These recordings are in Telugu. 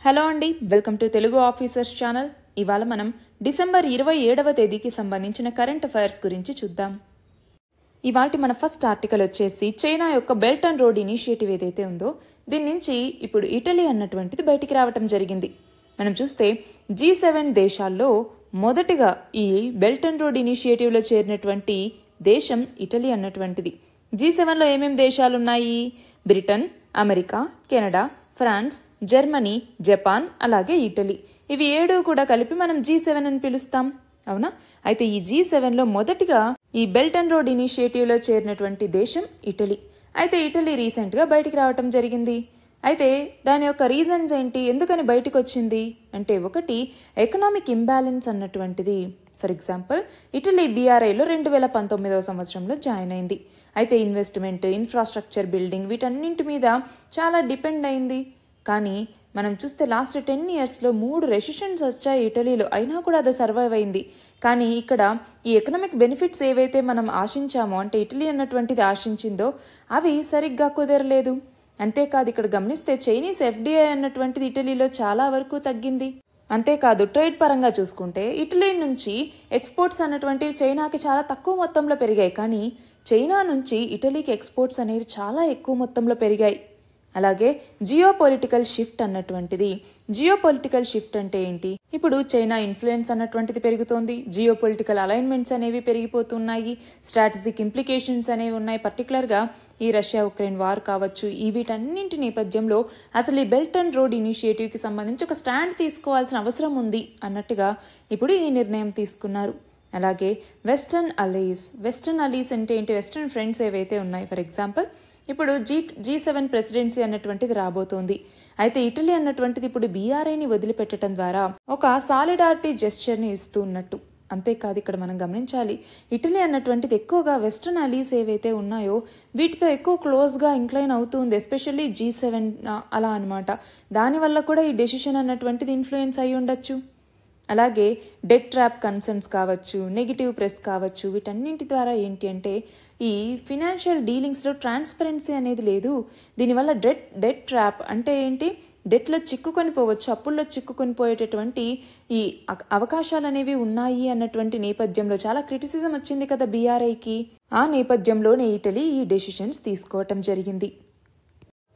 హలో అండి, welcome to Telugu officers channel. ఇవాళ మనం డిసెంబర్ 27వ తేదీకి సంబంధించిన కరెంట్ అఫైర్స్ గురించి చూద్దాం. ఇవాల్టి మన ఫస్ట్ ఆర్టికల్ వచ్చేసి చైనా యొక్క బెల్ట్ అండ్ రోడ్ ఇనిషియేటివ్ ఏదైతే ఉందో దీని నుంచి ఇప్పుడు ఇటలీ అన్నటువంటిది బయటికి రావటం జరిగింది. మనం చూస్తే G7 దేశాల్లో మొదటిగా ఈ బెల్ట్ అండ్ రోడ్ ఇనిషియేటివ్లో చేరినటువంటి దేశం ఇటలీ అన్నటువంటిది. G7లో ఏమేం దేశాలు ఉన్నాయి? Britain, America, Canada, France, Germany, Japan, అలాగే ఇటలీ. ఇవి 7 కూడా కలిపి మనం G7 అని పిలుస్తాం, అవునా? అయితే ఈ G7లో మొదటిగా ఈ బెల్ట్ అండ్ రోడ్ ఇనిషియేటివ్లో చేరినటువంటి దేశం ఇటలీ. అయితే ఇటలీ రీసెంట్గా బయటికి రావటం జరిగింది. అయితే దాని యొక్క రీజన్స్ ఏంటి, ఎందుకని బయటకు వచ్చింది అంటే, ఒకటి ఎకనామిక్ ఇంబ్యాలెన్స్ అన్నటువంటిది. ఫర్ ఎగ్జాంపుల్, ఇటలీ BRIలో 2019వ సంవత్సరంలో జాయిన్ అయింది. అయితే ఇన్వెస్ట్మెంట్, ఇన్ఫ్రాస్ట్రక్చర్ బిల్డింగ్ వీటన్నింటి మీద చాలా డిపెండ్ అయింది. కానీ మనం చూస్తే లాస్ట్ 10 yearsలో 3 రెసిషన్స్ వచ్చాయి ఇటలీలో, అయినా కూడా అది సర్వైవ్ అయింది. కానీ ఇక్కడ ఈ ఎకనామిక్ బెనిఫిట్స్ ఏవైతే మనం ఆశించామో, అంటే ఇటలీ అన్నటువంటిది ఆశించిందో, అవి సరిగ్గా కుదరలేదు. అంతేకాదు, ఇక్కడ గమనిస్తే చైనీస్ FDI అన్నటువంటిది ఇటలీలో చాలా వరకు తగ్గింది. అంతేకాదు, ట్రేడ్ పరంగా చూసుకుంటే ఇటలీ నుంచి ఎక్స్పోర్ట్స్ అన్నటువంటివి చైనాకి చాలా తక్కువ మొత్తంలో పెరిగాయి. కానీ చైనా నుంచి ఇటలీకి ఎక్స్పోర్ట్స్ అనేవి చాలా ఎక్కువ మొత్తంలో పెరిగాయి. అలాగే జియోపొలిటికల్ షిఫ్ట్ అన్నటువంటిది. జియోపొలిటికల్ షిఫ్ట్ అంటే ఏంటి? ఇప్పుడు చైనా ఇన్ఫ్లుయెన్స్ అన్నటువంటిది పెరుగుతోంది, జియోపొలిటికల్ అలైన్మెంట్స్ అనేవి పెరిగిపోతున్నాయి, స్ట్రాటజిక్ ఇంప్లికేషన్స్ అనేవి ఉన్నాయి. పర్టికులర్గా ఈ రష్యా ఉక్రెయిన్ వార్ కావచ్చు, ఈ వీటన్నింటి నేపథ్యంలో అసలు ఈ బెల్ట్ అండ్ రోడ్ ఇనిషియేటివ్కి సంబంధించి ఒక స్టాండ్ తీసుకోవాల్సిన అవసరం ఉంది అన్నట్టుగా ఇప్పుడు ఈ నిర్ణయం తీసుకున్నారు. అలాగే వెస్టర్న్ అలీస్ అంటే ఏంటి? వెస్టర్న్ ఫ్రెండ్స్ ఏవైతే ఉన్నాయి, ఫర్ ఎగ్జాంపుల్ ఇప్పుడు G7 ప్రెసిడెన్సీ అన్నటువంటిది రాబోతోంది. అయితే ఇటలీ అన్నటువంటిది ఇప్పుడు BRIని వదిలిపెట్టడం ద్వారా ఒక సాలిడారిటీ జెస్చర్ని ఇస్తూ ఉన్నట్టు. అంతేకాదు, ఇక్కడ మనం గమనించాలి, ఇటలీ అన్నటువంటిది ఎక్కువగా వెస్టర్న్ అలీస్ ఏవైతే ఉన్నాయో వీటితో ఎక్కువ క్లోజ్గా ఇంక్లైన్ అవుతుంది, ఎస్పెషల్లీ G7 అలా అనమాట. దానివల్ల కూడా ఈ డెసిషన్ అన్నటువంటిది ఇన్ఫ్లుయెన్స్ అయి ఉండొచ్చు. అలాగే డెట్ ట్రాప్ కన్సర్న్స్ కావచ్చు, నెగిటివ్ ప్రెస్ కావచ్చు, వీటన్నింటి ద్వారా ఏంటి అంటే ఈ ఫినాన్షియల్ డీలింగ్స్లో ట్రాన్స్పరెన్సీ అనేది లేదు. దీనివల్ల డెట్ ట్రాప్ అంటే ఏంటి? డెట్లో చిక్కుకొని పోవచ్చు, అప్పుల్లో చిక్కుకొని పోయేటటువంటి ఈ అవకాశాలు అనేవి ఉన్నాయి అన్నటువంటి నేపథ్యంలో చాలా క్రిటిసిజం వచ్చింది కదా BRIకి. ఆ నేపథ్యంలోనే ఇటలీ ఈ డెసిషన్స్ తీసుకోవటం జరిగింది.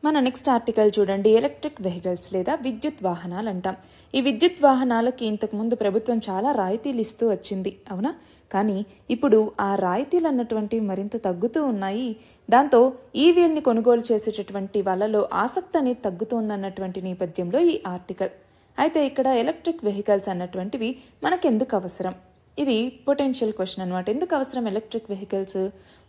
మన నెక్స్ట్ ఆర్టికల్ చూడండి, ఎలక్ట్రిక్ వెహికల్స్ లేదా విద్యుత్ వాహనాలు అంటాం. ఈ విద్యుత్ వాహనాలకి ఇంతకుముందు ప్రభుత్వం చాలా రాయితీలు ఇస్తూ వచ్చింది, అవునా? కానీ ఇప్పుడు ఆ రాయితీలు అన్నటువంటివి మరింత తగ్గుతూ ఉన్నాయి. దాంతో ఈవీఎల్ని కొనుగోలు చేసేటటువంటి వాళ్ళలో ఆసక్తి అనేది తగ్గుతోందన్నటువంటి నేపథ్యంలో ఈ ఆర్టికల్. అయితే ఇక్కడ ఎలక్ట్రిక్ వెహికల్స్ అన్నటువంటివి మనకెందుకు అవసరం? ఇది పొటెన్షియల్ క్వశ్చన్ అనమాట. ఎందుకు అవసరం ఎలక్ట్రిక్ వెహికల్స్?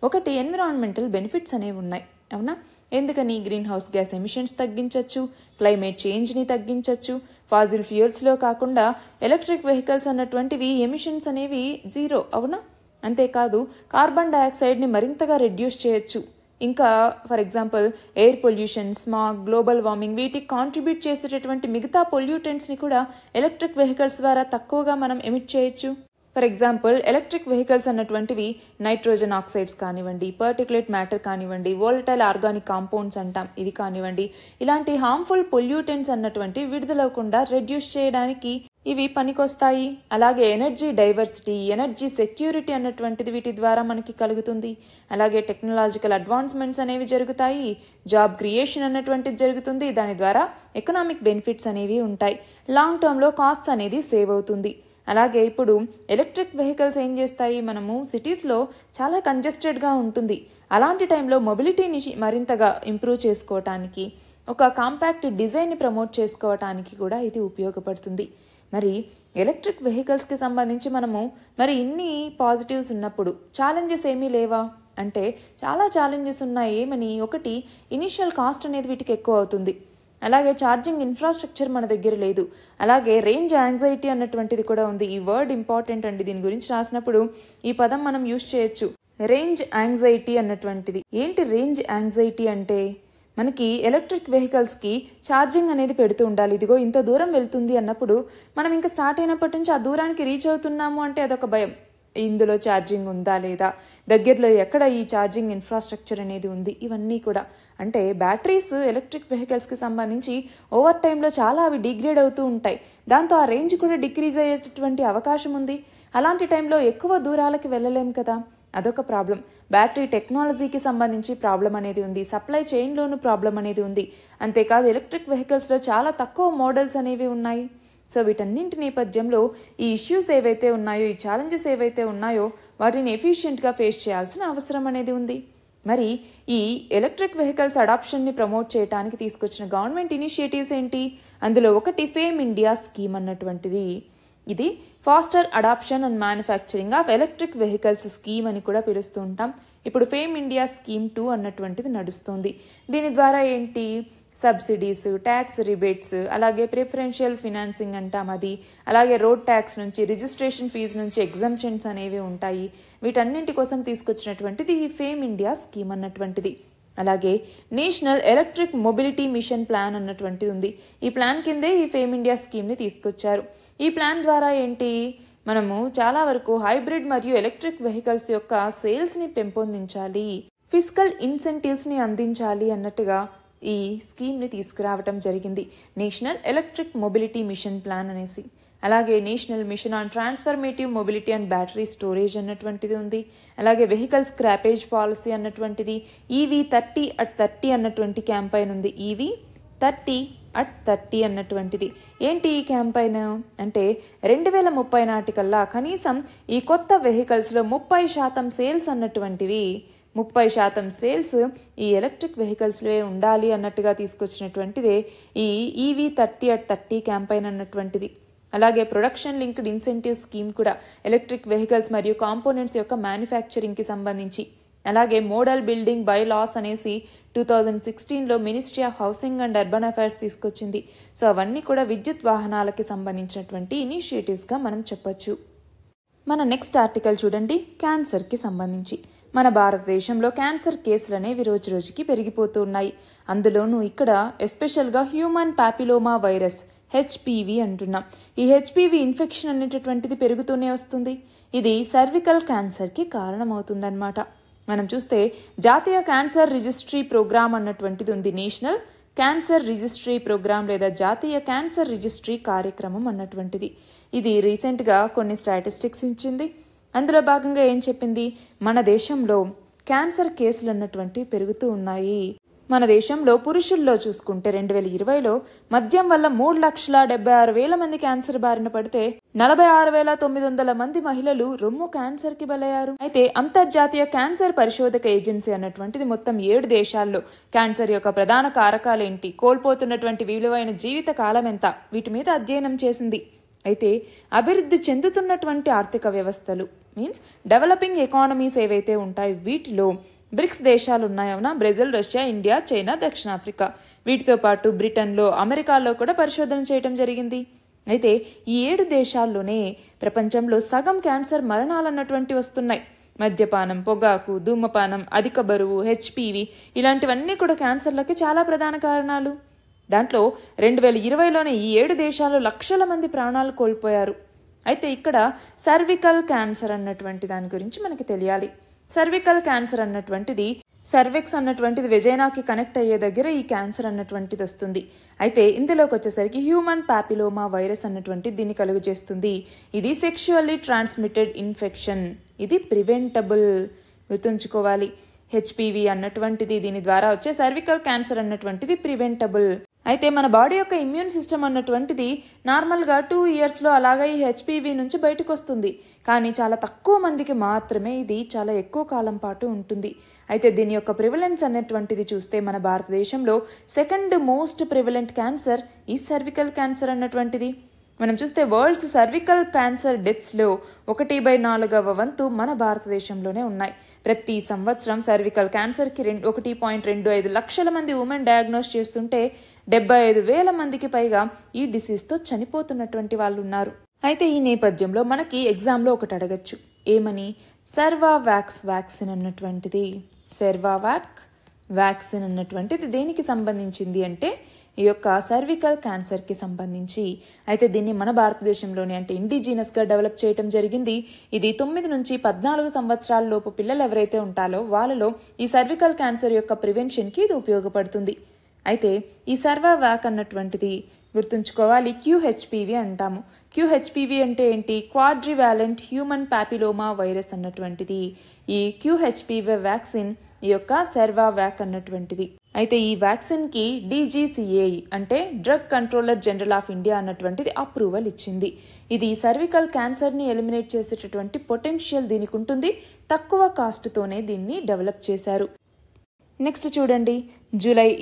ఒకటి, ఎన్విరాన్మెంటల్ బెనిఫిట్స్ అనేవి ఉన్నాయి, అవునా? ఎందుకని? గ్రీన్ హౌస్ గ్యాస్ ఎమిషన్స్ తగ్గించవచ్చు, క్లైమేట్ చేంజ్ని తగ్గించవచ్చు. ఫాజిల్ ఫ్యూయల్స్లో కాకుండా ఎలక్ట్రిక్ వెహికల్స్ అన్నటువంటివి ఎమిషన్స్ అనేవి 0, అవునా? అంతేకాదు, కార్బన్ డైఆక్సైడ్ని మరింతగా రెడ్యూస్ చేయొచ్చు. ఇంకా for example air pollution, smog, global warming వీటికి కాంట్రిబ్యూట్ చేసేటటువంటి మిగతా పొల్యూటెంట్స్ని కూడా ఎలక్ట్రిక్ వెహికల్స్ ద్వారా తక్కువగా మనం ఎమిట్ చేయొచ్చు. ఫర్ ఎగ్జాంపుల్, ఎలక్ట్రిక్ వెహికల్స్ అన్నటువంటివి నైట్రోజన్ ఆక్సైడ్స్ కానివ్వండి, పర్టికులేట్ మ్యాటర్ కానివ్వండి, వోలటైల్ ఆర్గానిక్ కాంపౌండ్స్ అంటాం ఇవి కానివ్వండి, ఇలాంటి హార్మ్ఫుల్ పొల్యూటెంట్స్ అన్నటువంటి విడుదలవ్వకుండా రెడ్యూస్ చేయడానికి ఇవి పనికొస్తాయి. అలాగే ఎనర్జీ డైవర్సిటీ, ఎనర్జీ సెక్యూరిటీ అన్నటువంటిది వీటి ద్వారా మనకి కలుగుతుంది. అలాగే టెక్నాలజికల్ అడ్వాన్స్మెంట్స్ అనేవి జరుగుతాయి, జాబ్ క్రియేషన్ అన్నటువంటిది జరుగుతుంది. దాని ద్వారా ఎకనామిక్ బెనిఫిట్స్ అనేవి ఉంటాయి. లాంగ్ టర్మ్లో కాస్ట్ అనేది సేవ్ అవుతుంది. అలాగే ఇప్పుడు ఎలక్ట్రిక్ వెహికల్స్ ఏం చేస్తాయి, మనము సిటీస్లో చాలా కంజెస్టెడ్గా ఉంటుంది, అలాంటి టైంలో మొబిలిటీని మరింతగా ఇంప్రూవ్ చేసుకోవటానికి, ఒక కాంపాక్ట్ డిజైన్ని ప్రమోట్ చేసుకోవటానికి కూడా ఇది ఉపయోగపడుతుంది. మరి ఎలక్ట్రిక్ వెహికల్స్కి సంబంధించి మనము ఇన్ని పాజిటివ్స్ ఉన్నప్పుడు ఛాలెంజెస్ ఏమీ లేవా అంటే, చాలా ఛాలెంజెస్ ఉన్నాయి. ఏమని? ఒకటి, ఇనిషియల్ కాస్ట్ అనేది వీటికి ఎక్కువ అవుతుంది. అలాగే ఛార్జింగ్ ఇన్ఫ్రాస్ట్రక్చర్ మన దగ్గర లేదు. అలాగే రేంజ్ యాంగ్జైటీ అన్నటువంటిది కూడా ఉంది. ఈ వర్డ్ ఇంపార్టెంట్ అండి, దీని గురించి రాసినప్పుడు ఈ పదం మనం యూజ్ చేయొచ్చు, రేంజ్ యాంగ్జైటీ అన్నటువంటిది. ఏంటి రేంజ్ యాంగ్జైటీ అంటే? మనకి ఎలక్ట్రిక్ వెహికల్స్కి ఛార్జింగ్ అనేది పెడుతూ ఉండాలి. ఇదిగో ఇంత దూరం వెళ్తుంది అన్నప్పుడు మనం ఇంకా స్టార్ట్ అయినప్పటి నుంచి ఆ దూరానికి రీచ్ అవుతున్నాము అంటే అదొక భయం. ఇందులో ఛార్జింగ్ ఉందా లేదా, దగ్గరలో ఎక్కడ ఈ ఛార్జింగ్ ఇన్ఫ్రాస్ట్రక్చర్ అనేది ఉంది, ఇవన్నీ కూడా. అంటే బ్యాటరీస్ ఎలక్ట్రిక్ వెహికల్స్కి సంబంధించి ఓవర్ టైంలో చాలా అవి డిగ్రేడ్ అవుతూ ఉంటాయి. దాంతో ఆ రేంజ్ కూడా డిక్రీజ్ అయ్యేటటువంటి అవకాశం ఉంది. అలాంటి టైంలో ఎక్కువ దూరాలకి వెళ్ళలేం కదా, అదొక ప్రాబ్లం. బ్యాటరీ టెక్నాలజీకి సంబంధించి ప్రాబ్లం అనేది ఉంది, సప్లై చైన్లోనూ ప్రాబ్లం అనేది ఉంది. అంతేకాదు ఎలక్ట్రిక్ వెహికల్స్లో చాలా తక్కువ మోడల్స్ అనేవి ఉన్నాయి. సో వీటన్నింటి నేపథ్యంలో ఈ ఇష్యూస్ ఏవైతే ఉన్నాయో, ఈ ఛాలెంజెస్ ఏవైతే ఉన్నాయో వాటిని ఎఫిషియెంట్గా ఫేస్ చేయాల్సిన అవసరం అనేది ఉంది. మరి ఈ ఎలక్ట్రిక్ వెహికల్స్ అడాప్షన్ని ప్రమోట్ చేయడానికి తీసుకొచ్చిన గవర్నమెంట్ ఇనిషియేటివ్స్ ఏంటి? అందులో ఒకటి ఫేమ్ ఇండియా స్కీమ్ అన్నటువంటిది. ఇది faster adoption and manufacturing of electric vehicles scheme అని కూడా పిలుస్తూ ఉంటాం. ఇప్పుడు ఫేమ్ ఇండియా స్కీమ్ 2 అన్నటువంటిది నడుస్తుంది. దీని ద్వారా ఏంటి, సబ్సిడీస్, ట్యాక్స్ రిబేట్స్, అలాగే ప్రిఫరెన్షియల్ ఫినాన్సింగ్ అంటాం అది, అలాగే రోడ్ ట్యాక్స్ నుంచి, రిజిస్ట్రేషన్ ఫీజు నుంచి ఎగ్జంప్షన్స్ అనేవి ఉంటాయి. వీటన్నింటి కోసం తీసుకొచ్చినటువంటిది ఈ ఫేమ్ ఇండియా స్కీమ్ అన్నటువంటిది. అలాగే national electric mobility mission plan అన్నటువంటిది ఉంది. ఈ ప్లాన్ కిందే ఈ ఫేమ్ ఇండియా స్కీమ్ని తీసుకొచ్చారు. ఈ ప్లాన్ ద్వారా ఏంటి, మనము చాలా వరకు హైబ్రిడ్ మరియు ఎలక్ట్రిక్ వెహికల్స్ యొక్క సేల్స్ని పెంపొందించాలి, ఫిస్కల్ ఇన్సెంటివ్స్ని అందించాలి అన్నట్టుగా ఈ స్కీమ్ని తీసుకురావటం జరిగింది, national electric mobility mission plan అనేసి. అలాగే national mission on transformative mobility and battery storage అన్నటువంటిది ఉంది. అలాగే వెహికల్ స్క్రాపేజ్ పాలసీ అన్నటువంటిది, ఈవీ 30/30 అన్నటువంటి క్యాంపైన్ ఉంది. ఈవీ 30/30 అన్నటువంటిది ఏంటి ఈ క్యాంపైన్ అంటే 2030 నాటికల్లా కనీసం ఈ కొత్త వెహికల్స్లో 30% సేల్స్ అన్నటువంటివి, 30% సేల్స్ ఈ ఎలక్ట్రిక్ వెహికల్స్లో ఉండాలి అన్నట్టుగా తీసుకొచ్చినటువంటిదే ఈ ఈవీ 30/30 క్యాంపైన్ అన్నటువంటిది. అలాగే ప్రొడక్షన్ లింక్డ్ ఇన్సెంటివ్ స్కీమ్ కూడా ఎలక్ట్రిక్ వెహికల్స్ మరియు కాంపోనెంట్స్ యొక్క మ్యానుఫ్యాక్చరింగ్కి సంబంధించి. అలాగే మోడల్ బిల్డింగ్ బై లాస్ అనేసి 2016లో ministry of housing and urban affairs తీసుకొచ్చింది. సో అవన్నీ కూడా విద్యుత్ వాహనాలకి సంబంధించినటువంటి ఇనిషియేటివ్స్గా మనం చెప్పొచ్చు. మన నెక్స్ట్ ఆర్టికల్ చూడండి, క్యాన్సర్కి సంబంధించి. మన భారతదేశంలో క్యాన్సర్ కేసులు అనేవి రోజు రోజుకి పెరిగిపోతూ ఉన్నాయి. అందులోనూ ఇక్కడ ఎస్పెషల్గా హ్యూమన్ పాపిలోమా వైరస్ హెచ్పివి అంటున్నాం. ఈ హెచ్పివి ఇన్ఫెక్షన్ అనేటటువంటిది పెరుగుతూనే వస్తుంది. ఇది సర్వికల్ క్యాన్సర్కి కారణమవుతుందన్నమాట. మనం చూస్తే జాతీయ క్యాన్సర్ రిజిస్ట్రీ ప్రోగ్రామ్ అన్నటువంటిది ఉంది, నేషనల్ క్యాన్సర్ రిజిస్ట్రీ ప్రోగ్రామ్ లేదా జాతీయ క్యాన్సర్ రిజిస్ట్రీ కార్యక్రమం అన్నటువంటిది. ఇది రీసెంట్గా కొన్ని స్టాటిస్టిక్స్ ఇచ్చింది. అందులో భాగంగా ఏం చెప్పింది, మన దేశంలో క్యాన్సర్ కేసులు అన్నటువంటివి పెరుగుతూ ఉన్నాయి. మన దేశంలో పురుషుల్లో చూసుకుంటే 2020లో మద్యం వల్ల 3,76,000 మంది క్యాన్సర్ బారిన పడితే 46,900 మంది మహిళలు రొమ్ము క్యాన్సర్కి బలయ్యారు. అయితే అంతర్జాతీయ క్యాన్సర్ పరిశోధక ఏజెన్సీ అన్నటువంటిది మొత్తం 7 దేశాల్లో క్యాన్సర్ యొక్క ప్రధాన కారకాలేంటి, కోల్పోతున్నటువంటి విలువైన జీవిత కాలం ఎంత, వీటి మీద అధ్యయనం చేసింది. అయితే అభివృద్ధి చెందుతున్నటువంటి ఆర్థిక వ్యవస్థలు మీన్స్ డెవలపింగ్ ఎకానమీస్ ఏవైతే ఉంటాయో వీటిలో బ్రిక్స్ దేశాలు ఉన్నాయవునా, బ్రెజిల్, రష్యా, ఇండియా, చైనా, దక్షిణాఫ్రికా, వీటితో పాటు బ్రిటన్లో, అమెరికాలో కూడా పరిశోధన చేయడం జరిగింది. అయితే ఈ 7 దేశాల్లోనే ప్రపంచంలో సగం క్యాన్సర్ మరణాలు అన్నటువంటి వస్తున్నాయి. మద్యపానం, పొగాకు, ధూమపానం, అధిక బరువు, హెచ్పివి ఇలాంటివన్నీ కూడా క్యాన్సర్లకి చాలా ప్రధాన కారణాలు. దాంట్లో 2020లోనే ఈ 7 దేశాలు లక్షల మంది ప్రాణాలు కోల్పోయారు. అయితే ఇక్కడ సర్వికల్ క్యాన్సర్ అన్నటువంటి దాని గురించి మనకి తెలియాలి. సర్వికల్ క్యాన్సర్ అన్నటువంటిది, సర్విక్స్ అన్నటువంటిది వెజైనాకి కనెక్ట్ అయ్యే దగ్గర ఈ క్యాన్సర్ అన్నటువంటిది వస్తుంది. అయితే ఇందులోకి వచ్చేసరికి హ్యూమన్ పాపిలోమా వైరస్ అన్నటువంటి దీన్ని కలుగు చేస్తుంది. ఇది సెక్షువల్లీ ట్రాన్స్మిటెడ్ ఇన్ఫెక్షన్, ఇది ప్రివెంటబుల్, గుర్తుంచుకోవాలి. హెచ్పివి అన్నటువంటిది దీని ద్వారా వచ్చే సర్వికల్ క్యాన్సర్ అన్నటువంటిది ప్రివెంటబుల్. అయితే మన బాడీ యొక్క ఇమ్యూన్ సిస్టమ్ అన్నటువంటిది నార్మల్గా 2 ఇయర్స్లో అలాగా ఈ హెచ్పివి నుంచి బయటకు వస్తుంది. కానీ చాలా తక్కువ మందికి మాత్రమే ఇది చాలా ఎక్కువ కాలం పాటు ఉంటుంది. అయితే దీని యొక్క ప్రివలెన్స్ అనేటువంటిది చూస్తే మన భారతదేశంలో 2nd మోస్ట్ ప్రివలెంట్ క్యాన్సర్ ఈ సర్వికల్ క్యాన్సర్ అన్నటువంటిది. మనం చూస్తే వరల్డ్స్ సర్వికల్ క్యాన్సర్ డెత్స్లో 1/4వ వంతు మన భారతదేశంలోనే ఉన్నాయి. ప్రతి సంవత్సరం సర్వికల్ క్యాన్సర్కి 1.25 లక్షల మంది ఉమెన్ డయాగ్నోస్ చేస్తుంటే 75,000 మందికి పైగా ఈ డిసీజ్తో చనిపోతున్నటువంటి వాళ్ళు ఉన్నారు. అయితే ఈ నేపథ్యంలో మనకి ఎగ్జామ్లో ఒకటి అడగచ్చు, ఏమని, సర్వావాక్స్ వ్యాక్సిన్ అన్నటువంటిది. సర్వావాక్ వ్యాక్సిన్ అన్నటువంటిది దేనికి సంబంధించింది అంటే ఈ యొక్క సర్వికల్ క్యాన్సర్కి సంబంధించి. అయితే దీన్ని మన భారతదేశంలోని అంటే ఇండిజినస్గా డెవలప్ చేయడం జరిగింది. ఇది 9 నుంచి 14 సంవత్సరాల లోపు పిల్లలు ఎవరైతే ఉంటారో వాళ్ళలో ఈ సర్వికల్ క్యాన్సర్ యొక్క ప్రివెన్షన్కి ఇది ఉపయోగపడుతుంది. అయితే ఈ సర్వావాక్ అన్నటువంటిది గుర్తుంచుకోవాలి, QHPV అంటాము. QHPV అంటే ఏంటి? క్వాడ్రివాలెంట్ హ్యూమన్ పాపిలోమా వైరస్ అన్నటువంటిది. ఈ QHPV వ్యాక్సిన్ ఈ యొక్క సర్వావాక్ అన్నటువంటిది. అయితే ఈ వ్యాక్సిన్కి DGCA అంటే drug controller general of India అన్నటువంటిది అప్రూవల్ ఇచ్చింది. ఇది సర్వికల్ క్యాన్సర్ని ఎలిమినేట్ చేసేటటువంటి పొటెన్షియల్ దీనికి ఉంటుంది. తక్కువ కాస్ట్తోనే దీన్ని డెవలప్ చేశారు. నెక్స్ట్ చూడండి,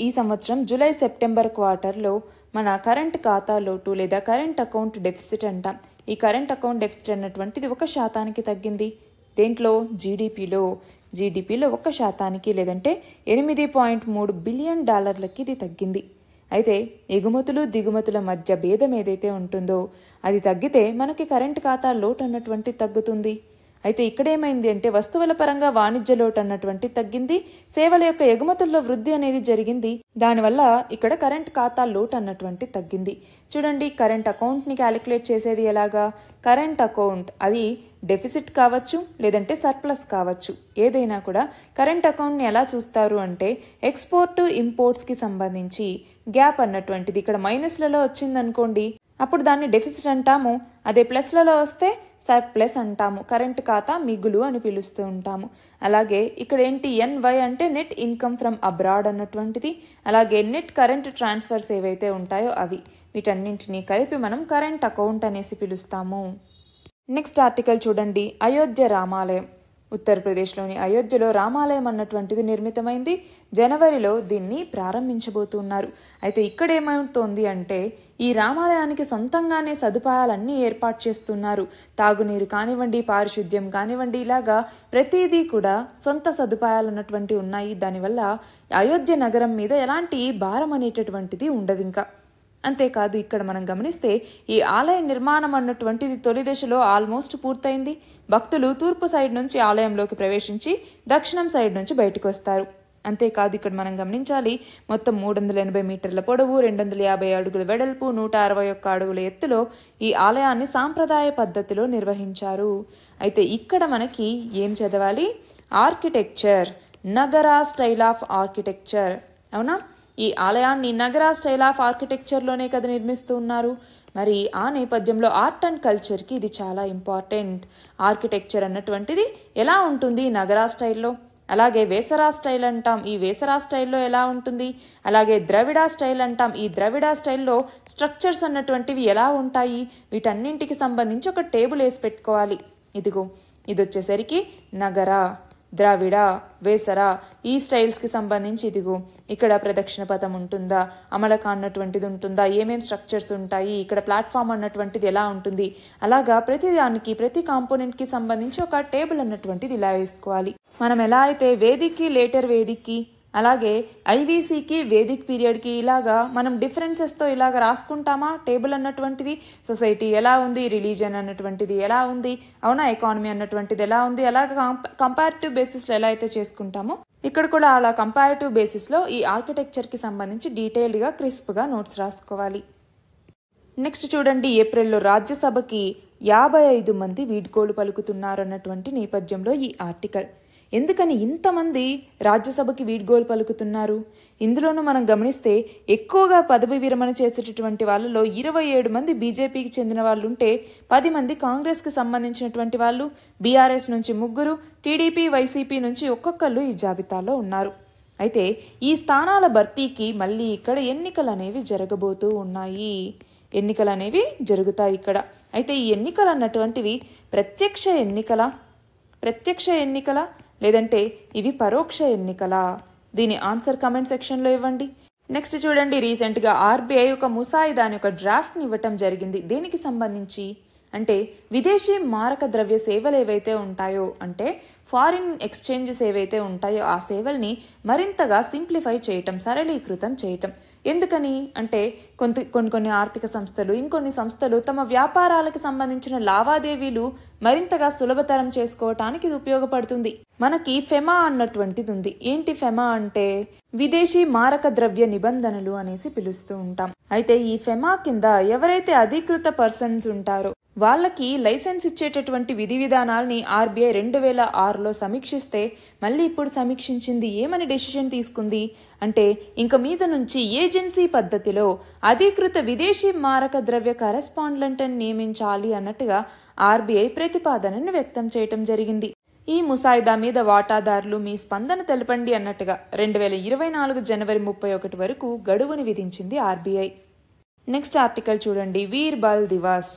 ఈ సంవత్సరం జూలై సెప్టెంబర్ క్వార్టర్లో మన కరెంట్ ఖాతా లోటు లేదా కరెంట్ అకౌంట్ డెఫిసిట్ అంటాం. ఈ కరెంట్ అకౌంట్ డెఫిసిట్ అన్నటువంటిది 1% తగ్గింది. దేంట్లో? జీడిపిలో 1% లేదంటే $8.3 బిలియన్ ఇది తగ్గింది. అయితే ఎగుమతులు దిగుమతుల మధ్య భేదం ఏదైతే ఉంటుందో అది తగ్గితే మనకి కరెంట్ ఖాతా లోటు అన్నటువంటి తగ్గుతుంది. అయితే ఇక్కడ ఏమైంది అంటే వస్తువుల పరంగా వాణిజ్య లోటు అన్నటువంటి తగ్గింది, సేవల యొక్క ఎగుమతుల్లో వృద్ధి అనేది జరిగింది. దానివల్ల ఇక్కడ కరెంట్ ఖాతా లోటు అన్నటువంటి తగ్గింది. చూడండి, కరెంట్ అకౌంట్ని క్యాలిక్యులేట్ చేసేది ఎలాగా? కరెంట్ అకౌంట్ అది డెఫిసిట్ కావచ్చు లేదంటే సర్ప్లస్ కావచ్చు, ఏదైనా కూడా కరెంట్ అకౌంట్ని ఎలా చూస్తారు అంటే ఎక్స్పోర్ట్ ఇంపోర్ట్స్కి సంబంధించి గ్యాప్ అన్నటువంటిది ఇక్కడ మైనస్లలో వచ్చిందనుకోండి అప్పుడు దాన్ని డెఫిసిట్ అంటాము. అదే ప్లస్లలో వస్తే సర్ప్లస్ అంటాము. కరెంట్ ఖాతా మిగులు అని పిలుస్తూ ఉంటాము. అలాగే ఇక్కడ ఏంటి? NY అంటే నెట్ ఇన్కమ్ ఫ్రమ్ అబ్రాడ్ అన్నటువంటిది. అలాగే నెట్ కరెంట్ ట్రాన్స్ఫర్స్ ఏవైతే ఉంటాయో అవి. వీటన్నింటినీ కలిపి మనం కరెంట్ అకౌంట్ అనేసి పిలుస్తాము. నెక్స్ట్ ఆర్టికల్ చూడండి, అయోధ్య రామాలయం. ఉత్తరప్రదేశ్లోని అయోధ్యలో రామాలయం అన్నటువంటిది నిర్మితమైంది. జనవరిలో దీన్ని ప్రారంభించబోతున్నారు. అయితే ఇక్కడ ఏమవుతోంది అంటే ఈ రామాలయానికి సొంతంగానే సదుపాయాలన్నీ ఏర్పాటు చేస్తున్నారు. తాగునీరు కానివ్వండి, పారిశుద్ధ్యం కానివ్వండి, ఇలాగా ప్రతిదీ కూడా సొంత సదుపాయాలు అన్నటువంటి ఉన్నాయి. దానివల్ల అయోధ్య నగరం మీద ఎలాంటి భారం అనేటటువంటిది ఉండదు. ఇంకా అంతేకాదు ఇక్కడ మనం గమనిస్తే ఈ ఆలయ నిర్మాణం అన్నటువంటిది తొలి దశలో ఆల్మోస్ట్ పూర్తయింది. భక్తులు తూర్పు సైడ్ నుంచి ఆలయంలోకి ప్రవేశించి దక్షిణం సైడ్ నుంచి బయటకు వస్తారు. అంతేకాదు ఇక్కడ మనం గమనించాలి, మొత్తం 380 మీటర్ల పొడవు, 250 అడుగుల వెడల్పు, 161 అడుగుల ఎత్తులో ఈ ఆలయాన్ని సాంప్రదాయ పద్ధతిలో నిర్వహించారు. అయితే ఇక్కడ మనకి ఏం చదవాలి? Architecture, Nagara style of architecture. అవునా? ఈ ఆలయాన్ని నగరా స్టైల్ ఆఫ్ ఆర్కిటెక్చర్లోనే కదా నిర్మిస్తూ ఉన్నారు. మరి ఆ నేపథ్యంలో ఆర్ట్ అండ్ కల్చర్కి ఇది చాలా ఇంపార్టెంట్. ఆర్కిటెక్చర్ అన్నటువంటిది ఎలా ఉంటుంది నగరా స్టైల్లో, అలాగే వేసరా స్టైల్ అంటాం, ఈ వేసరా స్టైల్లో ఎలా ఉంటుంది, అలాగే ద్రవిడ స్టైల్ అంటాం, ఈ ద్రవిడ స్టైల్లో స్ట్రక్చర్స్ అన్నటువంటివి ఎలా ఉంటాయి, వీటన్నింటికి సంబంధించి ఒక టేబుల్ వేసి పెట్టుకోవాలి. ఇదిగో ఇది వచ్చేసరికి నగరా, ద్రావిడ, వేసర ఈ స్టైల్స్కి సంబంధించి ఇదిగో ఇక్కడ ప్రదక్షిణ పథం ఉంటుందా, అమలక అన్నటువంటిది ఉంటుందా, ఏమేం స్ట్రక్చర్స్ ఉంటాయి, ఇక్కడ ప్లాట్ఫామ్ అన్నటువంటిది ఎలా ఉంటుంది, అలాగా ప్రతి దానికి ప్రతి కాంపోనెంట్కి సంబంధించి ఒక టేబుల్ అన్నటువంటిది ఇలా వేసుకోవాలి. మనం ఎలా అయితే వేదిక్కి లేటర్ వేదిక్కి అలాగే ఐవీసీకి వేదిక్ పీరియడ్కి ఇలాగా మనం డిఫరెన్సెస్తో ఇలాగ రాసుకుంటామా టేబుల్ అన్నటువంటిది. సొసైటీ ఎలా ఉంది, రిలీజన్ అన్నటువంటిది ఎలా ఉంది, అవునా, ఎకానమీ అన్నటువంటిది ఎలా ఉంది, అలాగ కంపారిటివ్ బేసిస్లో ఎలా అయితే చేసుకుంటామో ఇక్కడ కూడా అలా కంపారిటివ్ బేసిస్లో ఈ ఆర్కిటెక్చర్కి సంబంధించి డీటెయిల్డ్గా క్రిస్ప్గా నోట్స్ రాసుకోవాలి. నెక్స్ట్ చూడండి, ఏప్రిల్లో రాజ్యసభకి 55 మంది వీడ్కోలు పలుకుతున్నారు అన్నటువంటి నేపథ్యంలో ఈ ఆర్టికల్. ఎందుకని ఇంతమంది రాజ్యసభకి వీడ్కోలు పలుకుతున్నారు? ఇందులోనూ మనం గమనిస్తే ఎక్కువగా పదవి విరమణ చేసేటటువంటి వాళ్ళలో 27 మంది బీజేపీకి చెందిన వాళ్ళు ఉంటే 10 మంది కాంగ్రెస్కి సంబంధించినటువంటి వాళ్ళు, బీఆర్ఎస్ నుంచి 3, టీడీపీ వైసీపీ నుంచి ఒక్కొక్కళ్ళు ఈ జాబితాలో ఉన్నారు. అయితే ఈ స్థానాల భర్తీకి మళ్ళీ ఇక్కడ ఎన్నికలు అనేవి జరగబోతూ ఉన్నాయి. ఎన్నికలు అనేవి జరుగుతాయి ఇక్కడ. అయితే ఈ ఎన్నికలు అన్నటువంటివి ప్రత్యక్ష ఎన్నికల లేదంటే ఇవి పరోక్ష ఎన్నికలా? దీని ఆన్సర్ కమెంట్ సెక్షన్లో ఇవ్వండి. నెక్స్ట్ చూడండి, రీసెంట్గా ఆర్బీఐ ఒక ముసాయిదా అని ఒక డ్రాఫ్ట్ని ఇవ్వటం జరిగింది. దేనికి సంబంధించి అంటే విదేశీ మారక ద్రవ్య సేవలు ఏవైతే ఉంటాయో అంటే ఫారిన్ ఎక్స్చేంజెస్ ఏవైతే ఉంటాయో ఆ సేవల్ని మరింతగా సింప్లిఫై చేయటం, సరళీకృతం చేయటం. ఎందుకని అంటే కొన్ని ఆర్థిక సంస్థలు, ఇంకొన్ని సంస్థలు తమ వ్యాపారాలకు సంబంధించిన లావాదేవీలు మరింతగా సులభతరం చేసుకోవటానికి ఇది ఉపయోగపడుతుంది. మనకి ఫెమా అన్నటువంటిది ఉంది. ఏంటి ఫెమా అంటే విదేశీ మారక ద్రవ్య నిబంధనలు అనేసి పిలుస్తూ ఉంటాం. అయితే ఈ ఫెమా కింద ఎవరైతే అధికృత పర్సన్స్ ఉంటారో వాళ్ళకి లైసెన్స్ ఇచ్చేటటువంటి విధి విధానాల్ని ఆర్బీఐ 2006లో సమీక్షిస్తే మళ్ళీ ఇప్పుడు సమీక్షించింది. ఏమని డెసిషన్ తీసుకుంది అంటే ఇంక మీద నుంచి ఏజెన్సీ పద్ధతిలో అధికృత విదేశీ మారక ద్రవ్య కరెస్పాండెంట్ని నియమించాలి అన్నట్టుగా ఆర్బీఐ ప్రతిపాదనను వ్యక్తం చేయటం జరిగింది. ఈ ముసాయిదా మీద వాటాదారులు మీ స్పందన తెలపండి అన్నట్టుగా 2024 జనవరి 31 వరకు గడువుని విధించింది ఆర్బీఐ. నెక్స్ట్ ఆర్టికల్ చూడండి, వీర్ బాల్ దివాస్.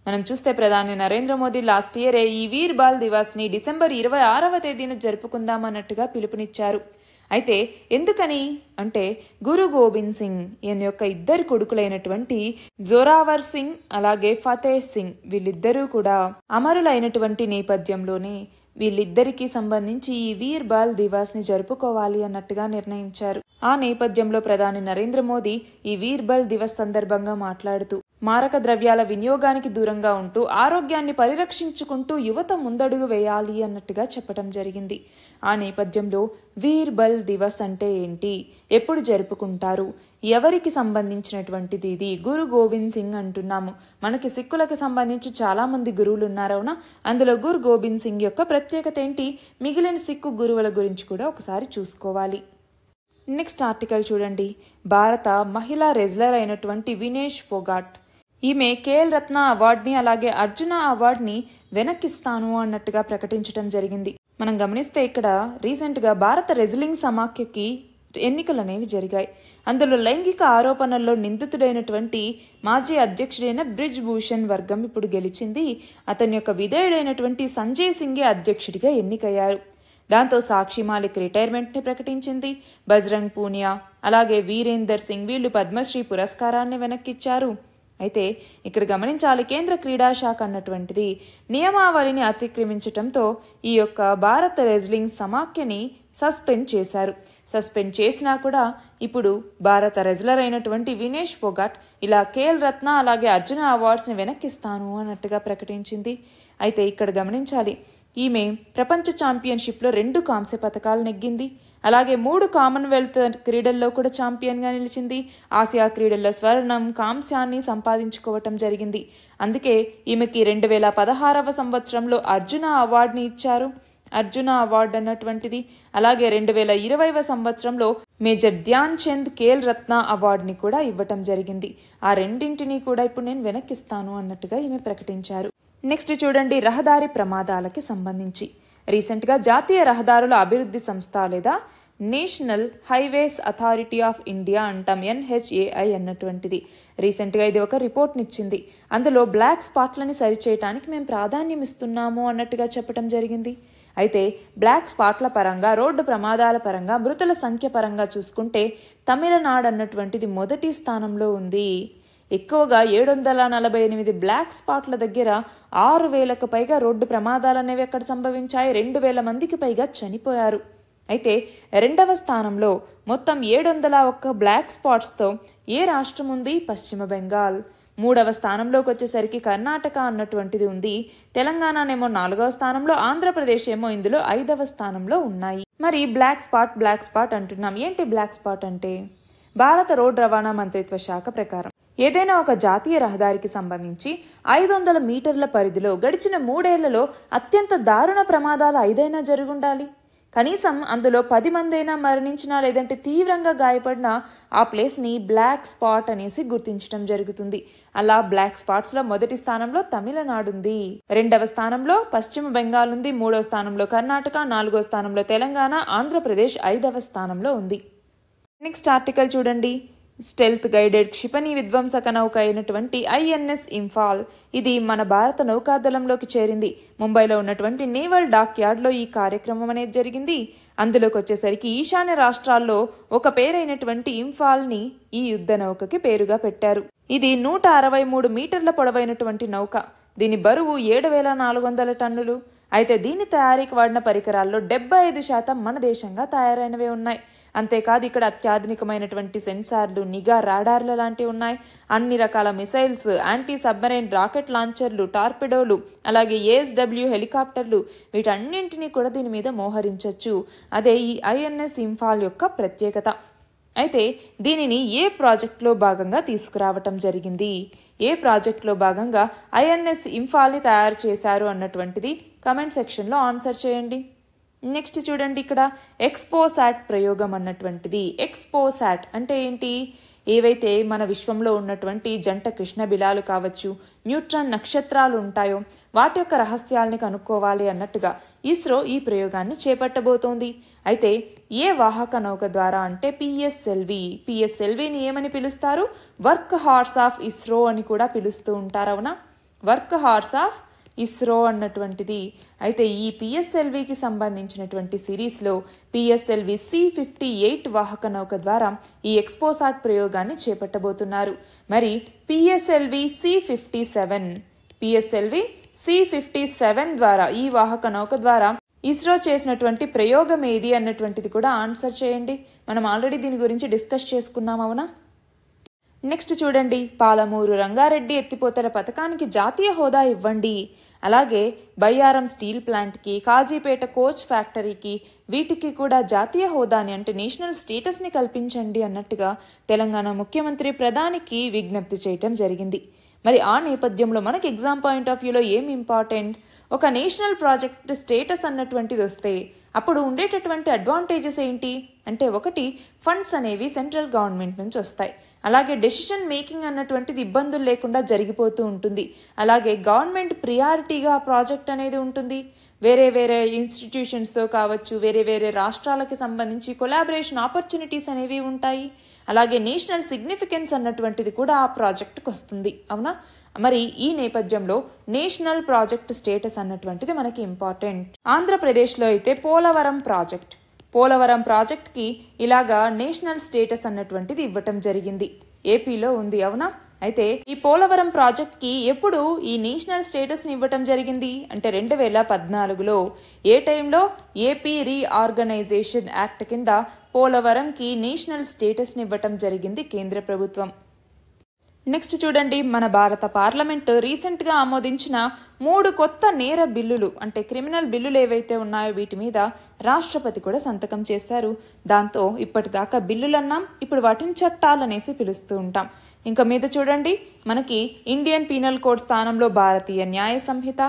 మనం చూస్తే ప్రధాని నరేంద్ర మోదీ లాస్ట్ ఇయరే ఈ వీర్ బాల్ దివాస్ని డిసెంబర్ 26వ తేదీన జరుపుకుందామన్నట్టుగా పిలుపునిచ్చారు. అయితే ఎందుకని అంటే గురు గోబింద్ సింగ్ ఈయన యొక్క ఇద్దరు కొడుకులైనటువంటి జోరావర్ సింగ్ అలాగే ఫతేహ్ సింగ్ వీళ్ళిద్దరూ కూడా అమరులైనటువంటి నేపథ్యంలోనే వీళ్ళిద్దరికీ సంబంధించి ఈ వీర్ బాల్ దివాస్ ని జరుపుకోవాలి అన్నట్టుగా నిర్ణయించారు. ఆ నేపథ్యంలో ప్రధాని నరేంద్ర మోదీ ఈ వీర్ బాల్ దివస్ సందర్భంగా మాట్లాడుతూ మారక ద్రవ్యాల వినియోగానికి దూరంగా ఉంటూ ఆరోగ్యాన్ని పరిరక్షించుకుంటూ యువత ముందడుగు వేయాలి అన్నట్టుగా చెప్పడం జరిగింది. ఆ నేపథ్యంలో వీర్ బాల్ దివస్ అంటే ఏంటి, ఎప్పుడు జరుపుకుంటారు, ఎవరికి సంబంధించినటువంటిది ఇది, గురు గోబింద్ సింగ్ అంటున్నాము. మనకి సిక్కులకు సంబంధించి చాలా మంది గురువులు ఉన్నారవునా, అందులో గురు గోబింద్ సింగ్ యొక్క ప్రత్యేకత ఏంటి, మిగిలిన సిక్కు గురువుల గురించి కూడా ఒకసారి చూసుకోవాలి. నెక్స్ట్ ఆర్టికల్ చూడండి, భారత మహిళా రెజ్లర్ అయినటువంటి వినేష్ ఫోగాట్ ఈమె కేఎల్ రత్న అవార్డుని అలాగే అర్జున అవార్డుని వెనక్కిస్తాను అన్నట్టుగా ప్రకటించడం జరిగింది. మనం గమనిస్తే ఇక్కడ రీసెంట్గా భారత రెజ్లింగ్ సమాఖ్యకి ఎన్నికలు అనేవి జరిగాయి. అందులో లైంగిక ఆరోపణల్లో నిందితుడైనటువంటి మాజీ అధ్యక్షుడైన బ్రిజ్ భూషణ్ వర్గం ఇప్పుడు గెలిచింది. అతని యొక్క విధేయుడైనటువంటి సంజయ్ సింగే అధ్యక్షుడిగా ఎన్నికయ్యారు. దాంతో సాక్షి మాలిక్ రిటైర్మెంట్ని ప్రకటించింది. బజరంగ్ పూనియా అలాగే వీరేందర్ సింగ్ వీళ్ళు పద్మశ్రీ పురస్కారాన్ని వెనక్కిచ్చారు. అయితే ఇక్కడ గమనించాలి, కేంద్ర క్రీడా శాఖ అన్నటువంటిది నియమావళిని అతిక్రమించటంతో ఈ యొక్క భారత రెజ్లింగ్ సమాఖ్యని సస్పెండ్ చేశారు. సస్పెండ్ చేసినా కూడా ఇప్పుడు భారత రెజ్లర్ అయినటువంటి వినేష్ ఫోగాట్ ఇలా కేఎల్ రత్న అలాగే అర్జున అవార్డ్స్ని వెనక్కిస్తాను అన్నట్టుగా ప్రకటించింది. అయితే ఇక్కడ గమనించాలి, ఈమె ప్రపంచ ఛాంపియన్షిప్లో 2 కాంస్య పతకాలు నెగ్గింది. అలాగే 3 కామన్వెల్త్ క్రీడల్లో కూడా ఛాంపియన్గా నిలిచింది. ఆసియా క్రీడల్లో స్వర్ణం కాంస్యాన్ని సంపాదించుకోవటం జరిగింది. అందుకే ఈమెకి 2016వ సంవత్సరంలో అర్జున అవార్డుని ఇచ్చారు. అర్జున అవార్డు అన్నటువంటిది అలాగే 2020వ సంవత్సరంలో మేజర్ ధ్యాన్ చంద్ కేల్ రత్న అవార్డుని కూడా ఇవ్వటం జరిగింది. ఆ రెండింటినీ కూడా ఇప్పుడు నేను వెనక్కిస్తాను అన్నట్టుగా ఈమె ప్రకటించారు. నెక్స్ట్ చూడండి, రహదారి ప్రమాదాలకి సంబంధించి రీసెంట్గా జాతీయ రహదారుల అభివృద్ధి సంస్థ లేదా national highways authority of India అంటాం, NHAI అన్నటువంటిది రీసెంట్గా ఇది ఒక రిపోర్ట్ని ఇచ్చింది. అందులో బ్లాక్ స్పాట్లని సరిచేయటానికి మేము ప్రాధాన్యం ఇస్తున్నాము అన్నట్టుగా చెప్పడం జరిగింది. అయితే బ్లాక్ స్పాట్ల పరంగా, రోడ్డు ప్రమాదాల పరంగా, మృతుల సంఖ్య పరంగా చూసుకుంటే తమిళనాడు అన్నటువంటిది మొదటి స్థానంలో ఉంది. ఎక్కువగా 748 బ్లాక్ స్పాట్ల దగ్గర 6,000కు పైగా రోడ్డు ప్రమాదాలు అనేవి అక్కడ సంభవించాయి. 2,000 మందికి పైగా చనిపోయారు. అయితే 2వ స్థానంలో మొత్తం 701 బ్లాక్ స్పాట్స్తో ఏ రాష్ట్రం ఉంది? పశ్చిమ బెంగాల్. 3వ స్థానంలోకి వచ్చేసరికి కర్ణాటక అన్నటువంటిది ఉంది. తెలంగాణనేమో 4వ స్థానంలో, ఆంధ్రప్రదేశ్ ఏమో ఇందులో 5వ స్థానంలో ఉన్నాయి. మరి బ్లాక్ స్పాట్ అంటున్నాం. ఏంటి బ్లాక్ స్పాట్ అంటే? భారత రోడ్డు రవాణా మంత్రిత్వ శాఖ ప్రకారం ఏదైనా ఒక జాతీయ రహదారికి సంబంధించి 500 మీటర్ల పరిధిలో గడిచిన 3 ఏళ్లలో అత్యంత దారుణ ప్రమాదాలు 5 జరుగుండాలి. కనీసం అందులో 10 మందైనా మరణించినా లేదంటే తీవ్రంగా గాయపడినా ఆ ప్లేస్ని బ్లాక్ స్పాట్ అనేసి గుర్తించడం జరుగుతుంది. అలా బ్లాక్ స్పాట్స్లో మొదటి స్థానంలో తమిళనాడు ఉంది, 2వ స్థానంలో పశ్చిమ బెంగాల్ ఉంది, 3వ స్థానంలో కర్ణాటక, 4వ స్థానంలో తెలంగాణ, ఆంధ్రప్రదేశ్ 5వ స్థానంలో ఉంది. నెక్స్ట్ ఆర్టికల్ చూడండి, స్టెల్త్ గైడెడ్ క్షిపణి విధ్వంసక నౌక అయినటువంటి INS ఇంఫాల్ ఇది మన భారత నౌకాదళంలోకి చేరింది. ముంబైలో ఉన్నటువంటి నేవల్ డాక్ యార్డ్లో ఈ కార్యక్రమం అనేది జరిగింది. అందులోకి వచ్చేసరికి ఈశాన్య రాష్ట్రాల్లో ఒక పేరైనటువంటి ఇంఫాల్ని ఈ యుద్ధ నౌకకి పేరుగా పెట్టారు. ఇది 163 మీటర్ల పొడవైనటువంటి నౌక. దీని బరువు 7,400 టన్నులు. అయితే దీని తయారీకి వాడిన పరికరాల్లో 75% మన దేశంగా తయారైనవే ఉన్నాయి. అంతేకాదు ఇక్కడ అత్యాధునికమైనటువంటి సెన్సార్లు, నిఘా రాడార్ల లాంటివి ఉన్నాయి. అన్ని రకాల మిసైల్స్, యాంటీ సబ్మరైన్ రాకెట్ లాంచర్లు, టార్పెడోలు, అలాగే ఏఎస్డబ్ల్యూ హెలికాప్టర్లు వీటన్నింటినీ కూడా దీని మీద మోహరించవచ్చు. అదే ఈ ఐఎన్ఎస్ ఇంఫాల్ యొక్క ప్రత్యేకత. అయితే దీనిని ఏ ప్రాజెక్టులో భాగంగా తీసుకురావటం జరిగింది, ఏ ప్రాజెక్టులో భాగంగా ఐఎన్ఎస్ ఇంఫాల్ని తయారు చేశారు అన్నటువంటిది కమెంట్ సెక్షన్లో ఆన్సర్ చేయండి. నెక్స్ట్ చూడండి, ఇక్కడ ఎక్స్పోసాట్ ప్రయోగం అన్నటువంటిది. ఎక్స్పోసాట్ అంటే ఏంటి? ఏవైతే మన విశ్వంలో ఉన్నటువంటి జంట కృష్ణ బిలాలు కావచ్చు, న్యూట్రాన్ నక్షత్రాలు ఉంటాయో వాటి యొక్క రహస్యాల్ని కనుక్కోవాలి అన్నట్టుగా ఇస్రో ఈ ప్రయోగాన్ని చేపట్టబోతోంది. అయితే ఏ వాహక నౌక ద్వారా అంటే పిఎస్ఎల్విని ఏమని పిలుస్తారు? వర్క్ హార్స్ ఆఫ్ ఇస్రో అని కూడా పిలుస్తూ ఉంటారు. అవునా, వర్క్ హార్స్ ఆఫ్ ఇస్రో అన్నటువంటిది. అయితే ఈ పిఎస్ఎల్వికి సంబంధించినటువంటి సిరీస్లో పిఎస్ఎల్వి C-58 వాహక నౌక ద్వారా ఈ ఎక్స్పోసాట్ ప్రయోగాన్ని చేపట్టబోతున్నారు. మరి పిఎస్ఎల్వి C-57 ద్వారా ఈ వాహక నౌక ద్వారా ఇస్రో చేసినటువంటి ప్రయోగం ఏది అన్నటువంటిది కూడా ఆన్సర్ చేయండి. మనం ఆల్రెడీ దీని గురించి డిస్కస్ చేసుకున్నాం. అవునా. నెక్స్ట్ చూడండి, పాలమూరు రంగారెడ్డి ఎత్తిపోతల పథకానికి జాతీయ హోదా ఇవ్వండి, అలాగే బయ్యారం స్టీల్ ప్లాంట్కి, కాజీపేట కోచ్ ఫ్యాక్టరీకి వీటికి కూడా జాతీయ హోదాని అంటే నేషనల్ స్టేటస్ని కల్పించండి అన్నట్టుగా తెలంగాణ ముఖ్యమంత్రి ప్రధానికి విజ్ఞప్తి చేయటం జరిగింది. మరి ఆ నేపథ్యంలో మనకి ఎగ్జామ్ పాయింట్ ఆఫ్ వ్యూలో ఏం ఇంపార్టెంట్? ఒక నేషనల్ ప్రాజెక్ట్ స్టేటస్ అన్నటువంటిది వస్తే అప్పుడు ఉండేటటువంటి అడ్వాంటేజెస్ ఏంటి అంటే, ఒకటి ఫండ్స్ అనేవి సెంట్రల్ గవర్నమెంట్ నుంచి వస్తాయి, అలాగే డెసిషన్ మేకింగ్ అన్నటువంటిది ఇబ్బందులు లేకుండా జరిగిపోతూ ఉంటుంది, అలాగే గవర్నమెంట్ ప్రియారిటీగా ప్రాజెక్ట్ అనేది ఉంటుంది, వేరే వేరే ఇన్స్టిట్యూషన్స్తో కావచ్చు, వేరే వేరే రాష్ట్రాలకి సంబంధించి కొలాబరేషన్ ఆపర్చునిటీస్ అనేవి ఉంటాయి, అలాగే నేషనల్ సిగ్నిఫికెన్స్ అన్నటువంటిది కూడా ఆ ప్రాజెక్టుకు వస్తుంది. అవునా. మరి ఈ నేపథ్యంలో నేషనల్ ప్రాజెక్ట్ స్టేటస్ అన్నటువంటిది మనకి ఇంపార్టెంట్. ఆంధ్రప్రదేశ్లో అయితే పోలవరం ప్రాజెక్ట్కి ఇలాగా నేషనల్ స్టేటస్ అన్నటువంటిది ఇవ్వటం జరిగింది. ఏపీలో ఉంది. అవునా. అయితే ఈ పోలవరం ప్రాజెక్ట్కి ఎప్పుడు ఈ నేషనల్ స్టేటస్ని ఇవ్వటం జరిగింది అంటే 2014లో. ఏ టైంలో? ఏపీ రీఆర్గనైజేషన్ యాక్ట్ కింద పోలవరంకి నేషనల్ స్టేటస్ని ఇవ్వటం జరిగింది కేంద్ర ప్రభుత్వం. నెక్స్ట్ చూడండి, మన భారత పార్లమెంట్ రీసెంట్గా ఆమోదించిన 3 కొత్త నేర బిల్లులు అంటే క్రిమినల్ బిల్లులు ఏవైతే ఉన్నాయో వీటి మీద రాష్ట్రపతి కూడా సంతకం చేశారు. దాంతో ఇప్పటిదాకా బిల్లులు అన్నాం, ఇప్పుడు వాటిని చట్టాలనేసి పిలుస్తూ ఉంటాం. ఇంకా మీద చూడండి, మనకి ఇండియన్ పీనల్ కోడ్ స్థానంలో భారతీయ న్యాయ సంహిత,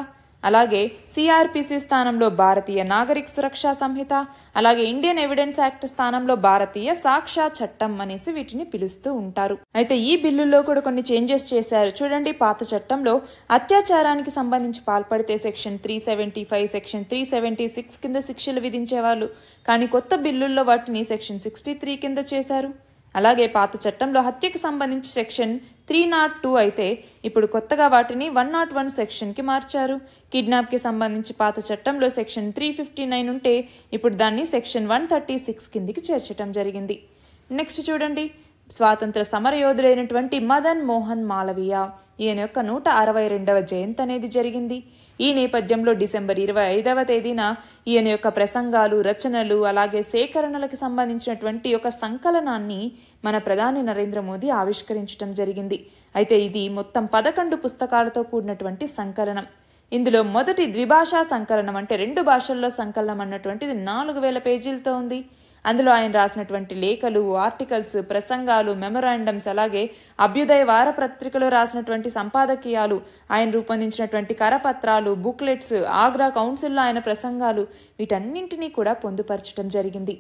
అలాగే సిఆర్పిసి స్థానంలో భారతీయ నాగరిక సురక్షా సంహిత, అలాగే ఇండియన్ ఎవిడెన్స్ యాక్ట్ స్థానంలో భారతీయ సాక్ష్య చట్టం అనేసి వీటిని పిలుస్తూ ఉంటారు. అయితే ఈ బిల్లుల్లో కూడా కొన్ని చేంజెస్ చేశారు. చూడండి, పాత చట్టంలో అత్యాచారానికి సంబంధించి పాల్పడితే సెక్షన్ 375, సెక్షన్ 376 కింద శిక్షలు విధించేవాళ్ళు, కానీ కొత్త బిల్లుల్లో వాటిని సెక్షన్ 63 కింద చేశారు. అలాగే పాత చట్టంలో హత్యకి సంబంధించి సెక్షన్ 302 అయితే ఇప్పుడు కొత్తగా వాటిని 101 సెక్షన్కి మార్చారు. కిడ్నాప్కి సంబంధించి పాత చట్టంలో సెక్షన్ 359 ఉంటే ఇప్పుడు దాన్ని సెక్షన్ 136 కిందికి చేర్చడం జరిగింది. నెక్స్ట్ చూడండి, స్వాతంత్ర సమరయోధుడైనటువంటి మదన్ మోహన్ మాలవీయ ఈయన యొక్క 162వ జయంతి అనేది జరిగింది. ఈ నేపథ్యంలో డిసెంబర్ 25వ తేదీన ఈయన యొక్క ప్రసంగాలు, రచనలు, అలాగే సేకరణలకు సంబంధించినటువంటి ఒక సంకలనాన్ని మన ప్రధాని నరేంద్ర మోదీ ఆవిష్కరించడం జరిగింది. అయితే ఇది మొత్తం 11 పుస్తకాలతో కూడినటువంటి సంకలనం. ఇందులో మొదటి ద్విభాషా సంకలనం అంటే 2 భాషల్లో సంకలనం అన్నటువంటిది 4000 పేజీలతో ఉంది. అందులో ఆయన రాసినటువంటి లేఖలు, ఆర్టికల్స్, ప్రసంగాలు, మెమొరాండమ్స్, అలాగే అభ్యుదయ వారపత్రికలో రాసినటువంటి సంపాదకీయాలు, ఆయన రూపొందించినటువంటి కరపత్రాలు, బుక్లెట్స్, ఆగ్రా కౌన్సిల్లో ఆయన ప్రసంగాలు వీటన్నింటినీ కూడా పొందుపరచడం జరిగింది.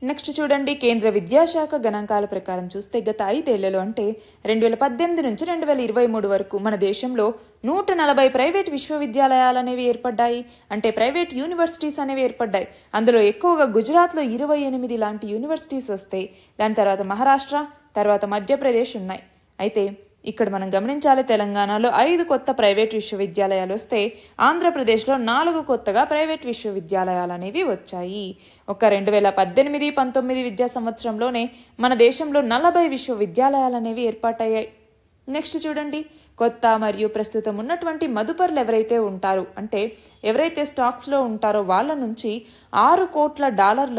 నెక్స్ట్ చూడండి, కేంద్ర విద్యాశాఖ గణాంకాల ప్రకారం చూస్తే గత 5 ఏళ్లలో అంటే 2018 నుంచి 2023 వరకు మన దేశంలో 140 ప్రైవేట్ విశ్వవిద్యాలయాలు అనేవి ఏర్పడ్డాయి. అంటే ప్రైవేట్ యూనివర్సిటీస్ అనేవి ఏర్పడ్డాయి. అందులో ఎక్కువగా గుజరాత్లో 28 లాంటి యూనివర్సిటీస్ వస్తాయి. దాని తర్వాత మహారాష్ట్ర, తర్వాత మధ్యప్రదేశ్ ఉన్నాయి. అయితే ఇక్కడ మనం గమనించాలి, తెలంగాణలో 5 కొత్త ప్రైవేట్ విశ్వవిద్యాలయాలు వస్తే ఆంధ్రప్రదేశ్లో 4 కొత్తగా ప్రైవేట్ విశ్వవిద్యాలయాలు అనేవి వచ్చాయి. ఒక 2018-19 విద్యా సంవత్సరంలోనే మన దేశంలో 40 విశ్వవిద్యాలయాలు అనేవి ఏర్పాటయ్యాయి. నెక్స్ట్ చూడండి, కొత్త మరియు ప్రస్తుతం ఉన్నటువంటి మదుపర్లు ఎవరైతే ఉంటారో, అంటే ఎవరైతే స్టాక్స్లో ఉంటారో వాళ్ళ నుంచి $6 కోట్ల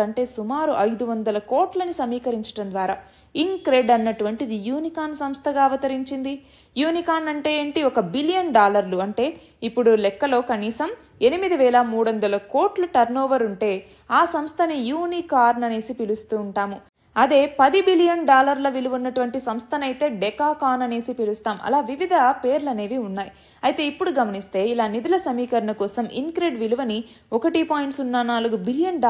అంటే సుమారు 500 కోట్లని సమీకరించడం ద్వారా ఇంక్రెడ్ అన్నటువంటిది యూనికాన్ సంస్థగా అవతరించింది. యూనికాన్ అంటే ఏంటి? $1 బిలియన్ అంటే ఇప్పుడు లెక్కలో కనీసం 8,300 కోట్ల టర్నోవర్ ఉంటే ఆ సంస్థని యూనికార్న్ అనేసి పిలుస్తూ ఉంటాము. అదే $10 బిలియన్ విలువ ఉన్నటువంటి సంస్థనైతే డెకాకాన్ అనేసి పిలుస్తాం. అలా వివిధ పేర్లు అనేవి ఉన్నాయి. అయితే ఇప్పుడు గమనిస్తే ఇలా నిధుల సమీకరణ కోసం ఇన్క్రెడ్ విలువని $1.04 బిలియన్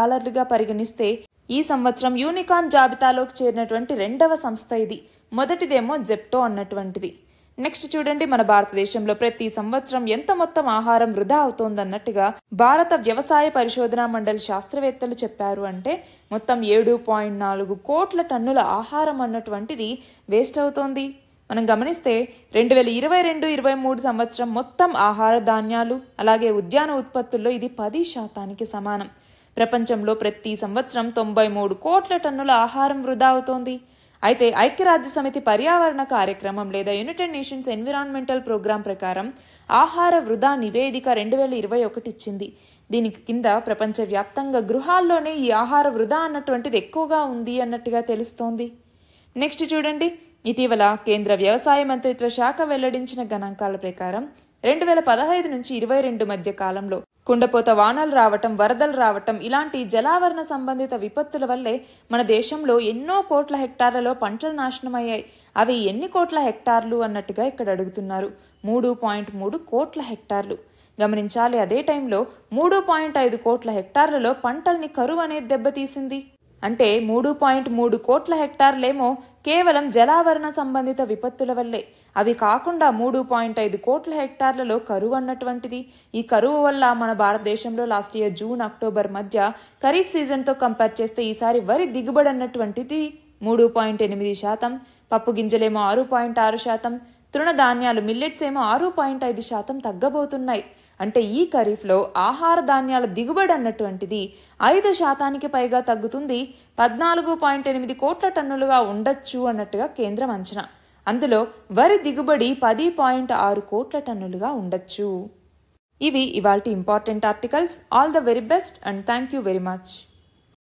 పరిగణిస్తే ఈ సంవత్సరం యూనికార్న్ జాబితాలోకి చేరినటువంటి రెండవ సంస్థ ఇది. మొదటిదేమో జెప్టో అన్నటువంటిది. నెక్స్ట్ చూడండి, మన భారతదేశంలో ప్రతి సంవత్సరం ఎంత మొత్తం ఆహారం వృధా అవుతోందన్నట్టుగా భారత వ్యవసాయ పరిశోధనా మండలి శాస్త్రవేత్తలు చెప్పారు. అంటే మొత్తం 7.4 కోట్ల టన్నుల ఆహారం అన్నటువంటిది వేస్ట్ అవుతోంది. మనం గమనిస్తే 2022-23 సంవత్సరం మొత్తం ఆహార ధాన్యాలు అలాగే ఉద్యాన ఉత్పత్తుల్లో ఇది 10% సమానం. ప్రపంచంలో ప్రతి సంవత్సరం 93 కోట్ల టన్నుల ఆహారం వృధా అవుతోంది. అయితే ఐక్యరాజ్య సమితి పర్యావరణ కార్యక్రమం లేదా యునైటెడ్ నేషన్స్ ఎన్విరాన్మెంటల్ ప్రోగ్రాం ప్రకారం ఆహార వృధా నివేదిక 2021 ఇచ్చింది. దీనికి కింద ప్రపంచవ్యాప్తంగా గృహాల్లోనే ఈ ఆహార వృధా అన్నటువంటిది ఎక్కువగా ఉంది అన్నట్టుగా తెలుస్తోంది. నెక్స్ట్ చూడండి, ఇటీవల కేంద్ర వ్యవసాయ మంత్రిత్వ శాఖ వెల్లడించిన గణాంకాల ప్రకారం 2015 నుంచి 2022 మధ్య కాలంలో కుండపోత వానలు రావటం, వరదలు రావటం ఇలాంటి జలావరణ సంబంధిత విపత్తుల వల్లే మన దేశంలో ఎన్నో కోట్ల హెక్టార్లలో పంటలు నాశనమయ్యాయి. అవి ఎన్ని కోట్ల హెక్టార్లు అన్నట్టుగా ఇక్కడ అడుగుతున్నారు. 3.3 కోట్ల హెక్టార్లు. గమనించాలి, అదే టైంలో 3.5 కోట్ల హెక్టార్లలో పంటల్ని కరువు అనేది దెబ్బతీసింది. అంటే 3.3 కోట్ల హెక్టార్లేమో కేవలం జలావరణ సంబంధిత విపత్తుల వల్లే. అవి కాకుండా 3.5 కోట్ల హెక్టార్లలో కరువు అన్నటువంటిది. ఈ కరువు వల్ల మన భారతదేశంలో లాస్ట్ ఇయర్ జూన్ అక్టోబర్ మధ్య ఖరీఫ్ సీజన్తో కంపేర్ చేస్తే ఈసారి వరి దిగుబడి అన్నటువంటిది 3.8%, పప్పు గింజలేమో 6.6%, తృణధాన్యాలు మిల్లెట్స్ ఏమో 6.5% తగ్గబోతున్నాయి. అంటే ఈ ఖరీఫ్లో ఆహార ధాన్యాల దిగుబడి అన్నటువంటిది 5% పైగా తగ్గుతుంది. 14.8 కోట్ల టన్నులుగా ఉండొచ్చు అన్నట్టుగా కేంద్రం అంచనా. అందులో వరి దిగుబడి 10.6 కోట్ల టన్నులుగా ఉండొచ్చు. ఇవి ఇవాల్టి important articles. All the very best and thank you very much.